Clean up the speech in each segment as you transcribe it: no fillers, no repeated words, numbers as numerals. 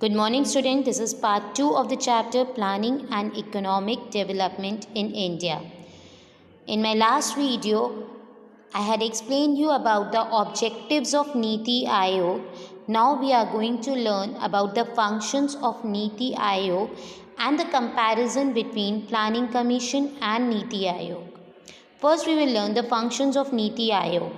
Good morning, student. This is part 2 of the chapter Planning and Economic Development in India. In my last video, I had explained you about the objectives of Niti Aayog. Now we are going to learn about the functions of Niti Aayog and the comparison between Planning Commission and Niti Aayog. First, we will learn the functions of Niti Aayog.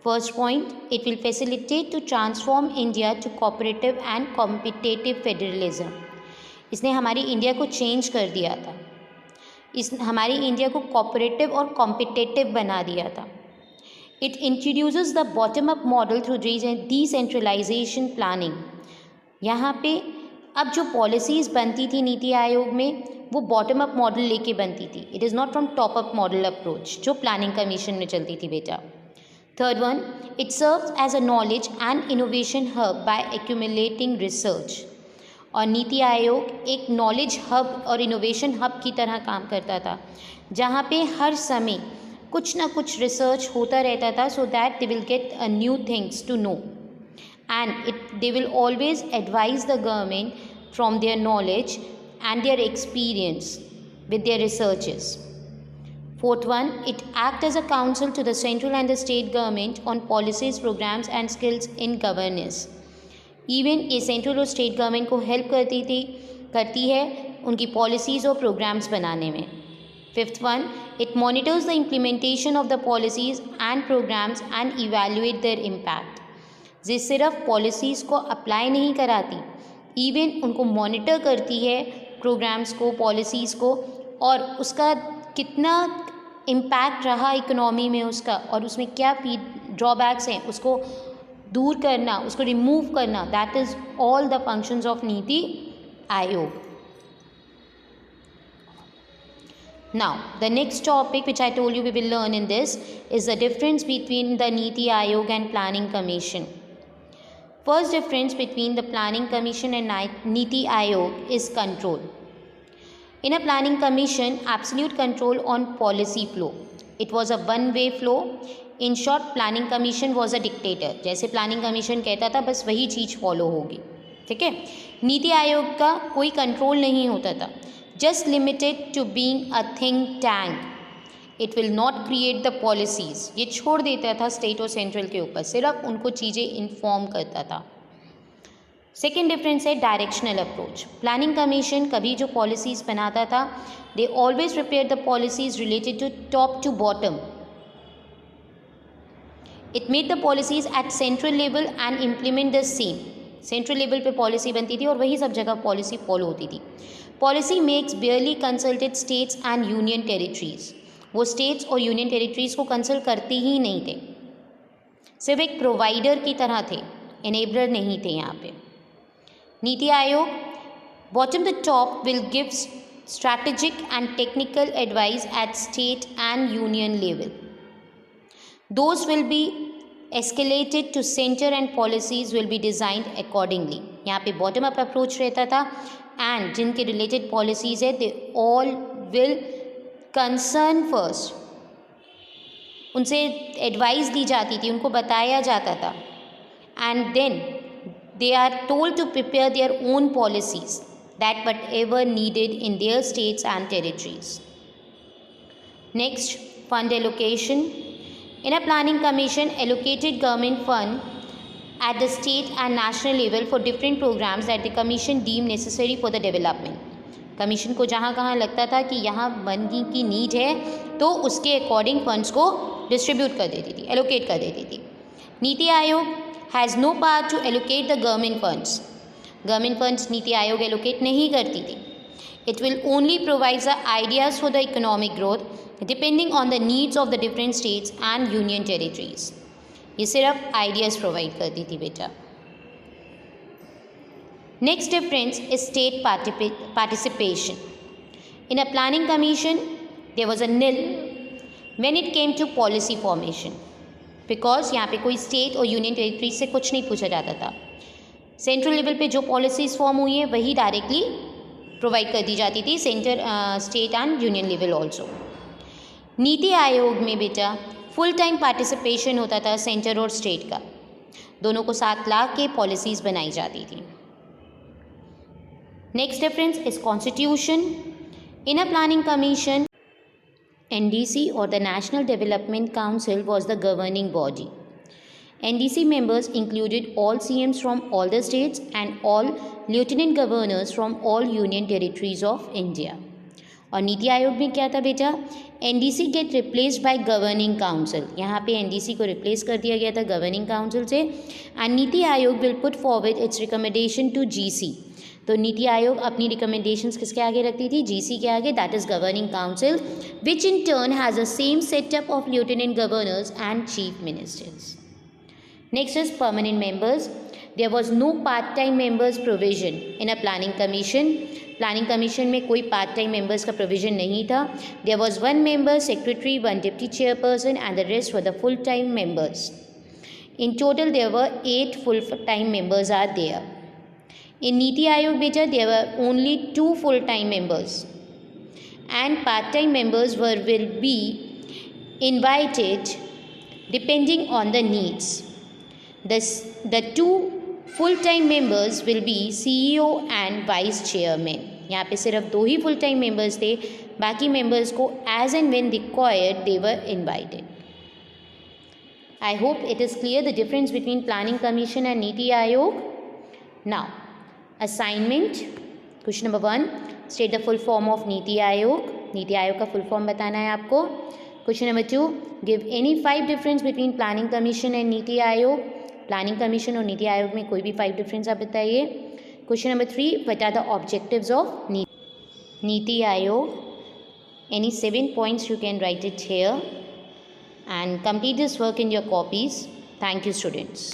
First point, it will facilitate to transform India to cooperative and competitive federalism. इसने हमारी India को change कर दिया था. इस हमारी India को cooperative और कॉम्पिटिटिव बना दिया था. It introduces the bottom up model through decentralization planning. यहाँ पे अब जो पॉलिसीज़ बनती थी नीति आयोग में वो बॉटम अप मॉडल लेके बनती थी. It is not from top up model approach जो प्लानिंग कमीशन में चलती थी बेटा. Third one, it serves as a knowledge and innovation hub by accumulating research. और नीति आयोग एक नॉलेज हब और इनोवेशन हब की तरह काम करता था जहाँ पे हर समय कुछ ना कुछ रिसर्च होता रहता था so that they will get new things to know. And they will always advise the government from their knowledge and their experience with their researches. Fourth one, it acts as a council to the central and the state government on policies, programs and skills in governance. Even ये central और state government को help करती है उनकी policies और programmes बनाने में. Fifth one, it monitors the implementation of the policies and programs and evaluate their impact. ये सिर्फ पॉलिसीज़ को अप्लाई नहीं कराती, इवन उनको मॉनिटर करती है प्रोग्राम्स को, पॉलिसीज़ को, और उसका कितना इम्पैक्ट रहा इकोनॉमी में उसका और उसमें क्या ड्रॉबैक्स हैं उसको दूर करना, उसको रिमूव करना. That is all the functions of NITI आयोग. Now, the next topic which I told you we will learn in this is the difference between the Niti Aayog and Planning Commission. First difference between the Planning Commission and Niti Aayog is control. In a planning commission, absolute control on policy flow. It was a one-way flow. In short, planning commission was a dictator. जैसे planning commission कहता था बस वही चीज़ follow होगी. ठीक है. नीति आयोग का कोई कंट्रोल नहीं होता था. Just limited to being a think tank. It will not create the policies. ये छोड़ देता था स्टेट और सेंट्रल के ऊपर, सिर्फ उनको चीज़ें इन्फॉर्म करता था. सेकेंड डिफरेंस है डायरेक्शनल अप्रोच. प्लानिंग कमीशन कभी जो पॉलिसीज़ बनाता था they always prepare the policies related to top to bottom. It made the policies at central level and implement the same. Central level पे policy बनती थी और वही सब जगह पॉलिसी फॉलो होती थी. Policy makes बेयरली consulted states and union territories. वो स्टेट्स और यूनियन टेरिटरीज को कंसल्ट करते ही नहीं थे, सिर्फ एक प्रोवाइडर की तरह थे, एनेबलर नहीं थे यहाँ पे. NITI Aayog bottom to top will give strategic and technical advice at state and union level. Those will be escalated to center and policies will be designed accordingly. यहाँ पे bottom up approach रहता था and जिनके related policies है they all will concern first. उनसे advice दी जाती थी, उनको बताया जाता था and then they are told to prepare their own policies that whatever needed in their states and territories. Next, fund allocation. In a planning commission, allocated government fund at the state and national level for different programs that the commission deemed necessary for the development. Commission को जहाँ कहाँ लगता था कि यहाँ बनने की need है तो उसके अकॉर्डिंग फंड्स को डिस्ट्रीब्यूट कर देती थी, एलोकेट कर देती थी. NITI Aayog has no power to allocate the government funds. Government funds NITI Aayog allocate नहीं करती थी. It will only provide the ideas for the economic growth depending on the needs of the different states and union territories. ये सिर्फ ideas provide करती थी बेटा. Next difference is state participation. In a planning commission, there was a nil when it came to policy formation. Because यहाँ पे कोई state और union territory से कुछ नहीं पूछा जाता था. सेंट्रल लेवल पे जो पॉलिसीज़ फॉर्म हुई है वही डायरेक्टली प्रोवाइड कर दी जाती थी centre, state and union level also. NITI Aayog में बेटा फुल टाइम पार्टिसिपेशन होता था सेंटर और स्टेट का, दोनों को साथ ला के पॉलिसीज़ बनाई जाती थी. Next difference is constitution. In a planning commission, NDC or the National Development Council was the governing body. NDC members included all CMs from all the states and all lieutenant governors from all union territories of India. और नीति आयोग में क्या था बेटा, NDC gate replaced by governing council. यहाँ पे NDC को replace कर दिया गया था गवर्निंग काउंसिल से. And NITI Aayog will put forward its recommendation to GC. तो नीति आयोग अपनी रिकमेंडेशंस किसके आगे रखती थी, जीसी के आगे, that is governing council, which in turn has a same setup of lieutenant governors and chief ministers. Next is permanent members. There was no part-time members provision in a planning commission. Planning commission में कोई part-time members का provision नहीं था. There was one member, secretary, one deputy chairperson and the rest were the full-time members. In total there were 8 full-time members are there. In Niti Aayog beta there were only 2 full-time members and part-time members will be invited depending on the needs. The 2 full-time members will be CEO and vice chairman. यहाँ पे सिर्फ 2 ही full-time members थे, बाकी members को as and when required they were invited. I hope it is clear the difference between Planning Commission and Niti Aayog. Now, assignment. Question number 1. State the full form of Niti Aayog. Niti Aayog का full form बताना है आपको. Question number 2. Give any 5 difference between Planning Commission and Niti Aayog. Planning commission और नीति आयोग में कोई भी 5 difference आप बताइए. Question number 3, what are the objectives of NITI Aayog. Any 7 points you can write it here and complete this work in your copies. Thank you students.